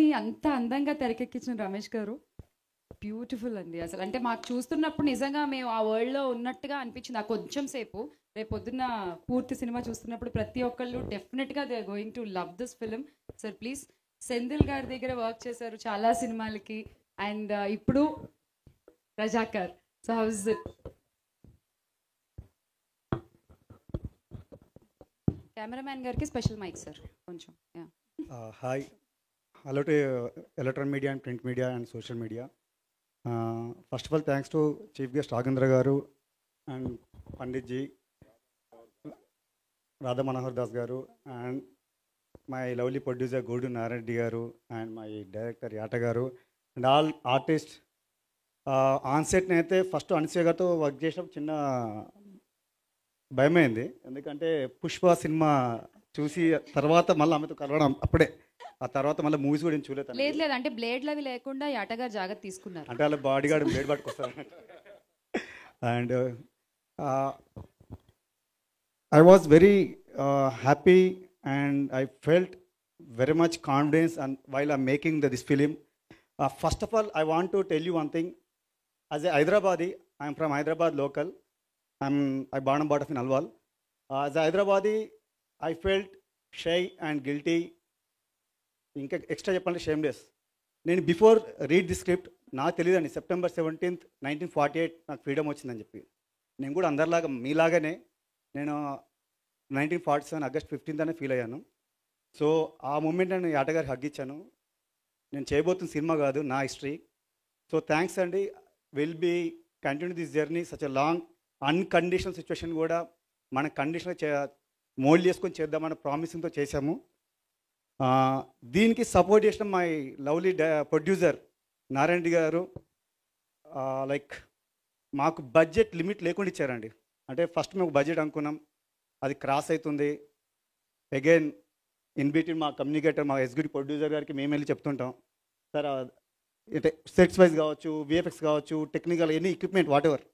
కథని అంత అందంగా తెరకెక్కించిన రమేష్ గారు బ్యూటిఫుల్ అండి. అసలు అంటే మాకు చూస్తున్నప్పుడు నిజంగా మేము ఆ వరల్డ్లో ఉన్నట్టుగా అనిపించింది. ఆ కొంచెం సేపు రేపు పొద్దున్న పూర్తి సినిమా చూస్తున్నప్పుడు ప్రతి ఒక్కళ్ళు డెఫినెట్గా they are going to love this film. Sir please, Senthil గారి దగ్గర వర్క్ చేశారు చాలా సినిమాలకి అండ్ ఇప్పుడు Razakar. So how is it? Cameraman గారికి స్పెషల్ మైక్ సార్ కొంచెం. Hi, hello to electronic media and print media and social media. First of all thanks to chief guest Raghendra గారు and Pandit ji, Radha Manohar Das గారు, అండ్ మై లవ్లీ ప్రొడ్యూసర్ గోడు నారాయణ రెడ్డి గారు, and my director యాట గారు, and all artist. ఆన్సెట్ని అయితే first Anasuya గారితో work చేసినప్పుడు చిన్న భయమైంది, ఎందుకంటే పుష్ప సినిమా చూసి తర్వాత మళ్ళీ ఆమెతో కలవడం అప్పుడే. ఆ తర్వాత మళ్ళీ మూవీస్ కూడా నేను చూడలేదు. లేదు లేదు, అంటే బ్లేడ్లు అవి లేకుండా యాటగారు జాగ్రత్త తీసుకున్నారు. అంటే అలా బాడీ గార్డ్ బ్లేడ్ పట్టుకొస్తారు. And I was very happy and I felt very much confidence and while I'm making this film. First of all I want to tell you one thing. As a Hyderabadi, I am from Hyderabad local. I born and brought up in Alwal. As a Hyderabadi, I felt shy and guilty. ఇంకా extra చెప్పాలంటే shameless. నేను before read the script నాకు తెలియదండి September 17th, 1948 నాకు freedom వచ్చిందని చెప్పి. నేను కూడా అందరిలాగా మీలాగానే నేను 1947 August 15th అనే ఫీల్ అయ్యాను. సో ఆ మూమెంట్ నేను యాటగారికి హగ్గిచ్చాను. నేను చేయబోతున్న సినిమా కాదు, నా హిస్టరీ. సో థ్యాంక్స్ అండి. Will be continue this journey. Such a long unconditional situation కూడా మన కండిషన్గా మోల్డ్ చేసుకొని చేద్దామన్న ప్రామిసింగ్తో చేశాము. దీనికి సపోర్ట్ చేసిన my lovely producer Narayana Reddy గారు. లైక్ మాకు బడ్జెట్ లిమిట్ లేకుండా ఇచ్చారండి. అంటే ఫస్ట్ మేము బడ్జెట్ అనుకున్నాం, అది క్రాస్ అవుతుంది. అగైన్ ఇన్ బిట్వీన్ మా కమ్యూనికేటర్, మా ఎగ్జిక్యూటివ్ ప్రొడ్యూసర్ గారికి మేము వెళ్ళి చెప్తుంటాం, సార్ అంటే సెట్స్ వైజ్ కావచ్చు, విఎఫ్ఎక్స్ కావచ్చు, technical any equipment what ever,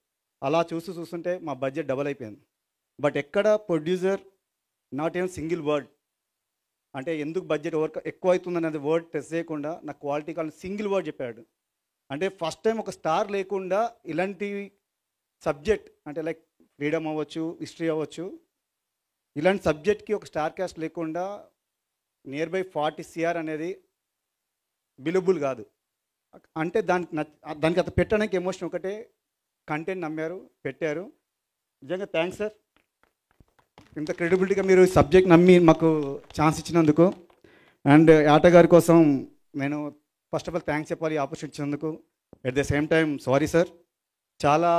అలా చూస్తుంటే మా బడ్జెట్ డబల్ అయిపోయింది. బట్ ఎక్కడ producer not even single word, అంటే ఎందుకు బడ్జెట్ ఎక్కువ అవుతుంది అనేది వర్డ్ టెస్ట్ చేయకుండా నా క్వాలిటీ కావాలని సింగిల్ వర్డ్ చెప్పాడు. అంటే ఫస్ట్ టైం ఒక స్టార్ లేకుండా ఇలాంటి సబ్జెక్ట్, అంటే లైక్ ఫ్రీడమ్ అవ్వచ్చు, హిస్టరీ అవ్వచ్చు, ఇలాంటి సబ్జెక్ట్కి ఒక స్టార్ క్యాస్ట్ లేకుండా నియర్ బై 40 CR అనేది బిలబుల్ కాదు. అంటే దానికి అంత పెట్టడానికి ఎమోషన్ ఒకటే, కంటెంట్ నమ్మారు, పెట్టారు. నిజంగా థ్యాంక్స్ సార్, ఇంత క్రెడిబిలిటీగా మీరు సబ్జెక్ట్ నమ్మి మాకు ఛాన్స్ ఇచ్చినందుకు. అండ్ ఆటగారి కోసం నేను ఫస్ట్ ఆఫ్ ఆల్ థ్యాంక్స్ చెప్పాలి ఈ ఆపర్చునిటీ ఇచ్చినందుకు. At the same time sorry sir, చాలా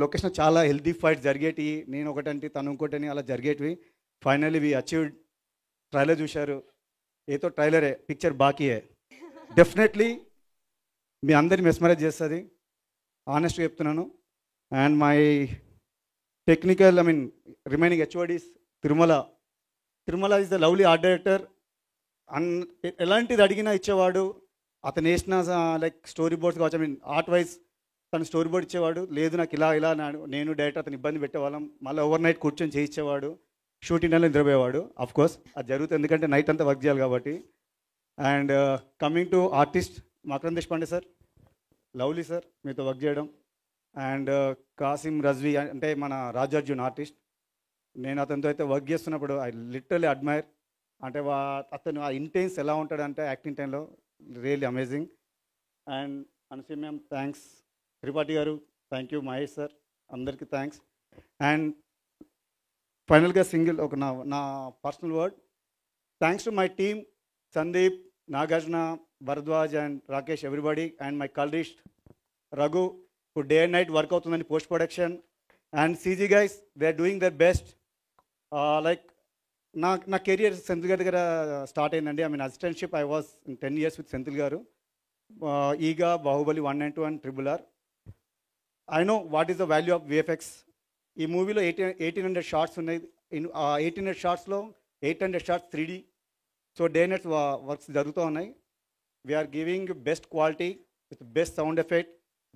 లొకేషన్ చాలా హెల్తీ ఫైట్స్ జరిగేటి, నేను ఒకటంటే తను ఇంకోటని అలా జరిగేటివి. Finally we achieved. ట్రైలర్ చూశారు, ఏదో ట్రైలరే, పిక్చర్ బాకీయే. డెఫినెట్లీ మీ అందరిని మెస్మరైజ్ చేస్తుంది, ఆనెస్ట్గా చెప్తున్నాను. And my technical remaining HODs, Tirumala is the lovely art director. ఎలాంటిది అడిగినా ఇచ్చేవాడు. అతను వేసిన లైక్ స్టోరీ బోర్డ్స్ కావచ్చు, ఆర్ట్ వైజ్ తను స్టోరీ బోర్డ్ ఇచ్చేవాడు. లేదు నాకు ఇలా నేను డైరెక్టర్ అతను ఇబ్బంది పెట్టేవాళ్ళం, మళ్ళీ ఓవర్ నైట్ కూర్చొని చేయించేవాడు. షూటింగ్ నెలలో నిద్రపోయేవాడు. ఆఫ్ కోర్స్ అది జరుగుతుంది, ఎందుకంటే నైట్ అంతా వర్క్ చేయాలి కాబట్టి. అండ్ కమింగ్ టు ఆర్టిస్ట్, మకరం దేశపాండే సార్, లవ్లీ సార్ మీతో వర్క్ చేయడం. అండ్ కాసిం రజ్వీ, అంటే మన రాజార్జున్ ఆర్టిస్ట్, నేను అతనితో అయితే వర్క్ చేస్తున్నప్పుడు ఐ లిటరలీ అడ్మైర్. అంటే అతను ఆ ఇంటెన్స్ ఎలా ఉంటాడంటే యాక్టింగ్ టైంలో really amazing. And Anasuya ma'am thanks, Tripathi garu thank you, Mahesh sir అందరికీ థ్యాంక్స్. అండ్ ఫైనల్గా సింగిల్ ఒక నా personal word, thanks to my team, Sandeep, Nagarjuna, Bharadwaj and Rakesh, everybody, and my colourist Raghu, who day and night work అవుతుందని post production. And CG guys, they are doing their best. Like నా career Senthil గారి దగ్గర start అయిందండి. Assistantship I was 10 years with Senthil గారు. Eega, Baahubali 1 and 2 and RRR. I know what is the value of VFX. ఈ మూవీలో 1800 shots ఉన్నాయి. 1800 షార్ట్స్లో 800 shots 3D. So day night works జరుగుతూ ఉన్నాయి. We're giving best quality with best sound effect.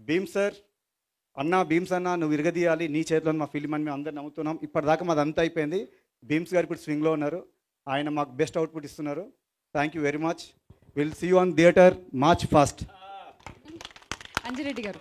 Bheem sir, Bheems అన్న నువ్వు విరగదీయాలి, నీ చేతిలో మా ఫిలిం అని మేము అందరు నమ్ముతున్నాం. ఇప్పటిదాకా మాది అంతా అయిపోయింది. భీమ్స్ గారు ఇప్పుడు స్వింగ్లో ఉన్నారు, ఆయన మాకు బెస్ట్ అవుట్పుట్ ఇస్తున్నారు. Thank you very much. We'll see you on theater March 1st. Anji Reddy గారు